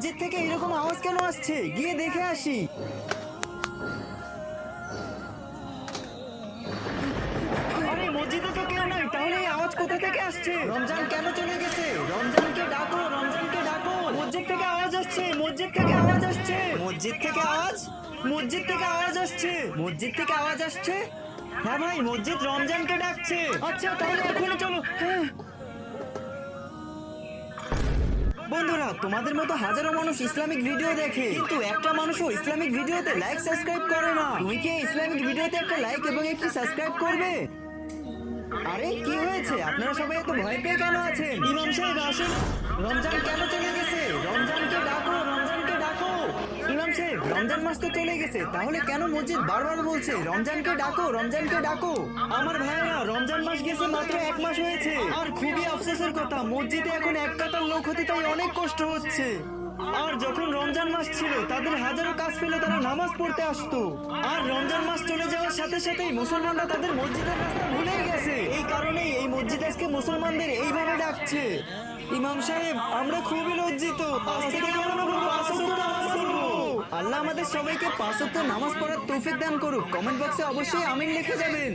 মসজিদ থেকে এরকম আওয়াজ কেন আসছে? গিয়ে দেখে আসি। আরে মসজিদে তো কেউ নাই, তাহলে এই আওয়াজ কোথা থেকে আসছে? রমজান কেন চলে গেছে? রমজানকে ডাকো, রমজানকে ডাকো। মসজিদ থেকে আওয়াজ আসছে, মসজিদ থেকে আওয়াজ আসছে। মসজিদ থেকে আওয়াজ, মসজিদ থেকে আওয়াজ আসছে, মসজিদ থেকে আওয়াজ আসছে। হ্যাঁ ভাই, মসজিদ রমজানকে ডাকছে। আচ্ছা তাহলে এখনই চলো। হ্যাঁ বন্ধুরা, তোমাদের মতো হাজারো মানুষ ইসলামিক ভিডিও দেখে, কিন্তু একটা মানুষও ইসলামিক ভিডিওতে লাইক সাবস্ক্রাইব করে না। তুমি কি ইসলামিক ভিডিওতে একটা লাইক এবং একটি সাবস্ক্রাইব করবে? আরে কি হয়েছে? আপনারা সবাই এত ভয় পেয়ে কেন আছেন? ইমাম সাহেব আসুন। রমজান কেন চলে গেছে? রমজানকে ডাকো, রমজানকে ডাকো। ইমাম সাহেব, রমজান মাস তো চলে গেছে, তাহলে কেন মসজিদ বারবার বলছে রমজানকে ডাকো, রমজানকে ডাকো? আমার ভাইরা, রমজান মাস গেছে মাত্র 1 মাস হয়েছে। আর খুবই আফসোসের কথা, মসজিদে এখন এক কাতার লোক হতে তাই অনেক কষ্ট হচ্ছে। আর যখন রমজান মাস ছিল, তাদের হাজারো কাজ ফেলে তারা নামাজ পড়তে আসতো। আর রমজান মাস চলে যাওয়ার সাথে সাথেই মুসলমানরা তাদের মসজিদের রাস্তা ভুলেই গেছে। এই কারণেই এই মসজিদ আজকে মুসলমানদের এইভাবে ডাকছে। ইমাম সাহেব, আমরা খুবই লজ্জিত। আজ থেকে আমরা পাঁচ ওয়াক্ত নামাজ পড়বো। আল্লাহ আমাদের সবাইকে 5 ওয়াক্ত নামাজ পড়ার তৌফিক দান করুক। কমেন্ট বক্সে অবশ্যই আমিন লিখে যাবেন।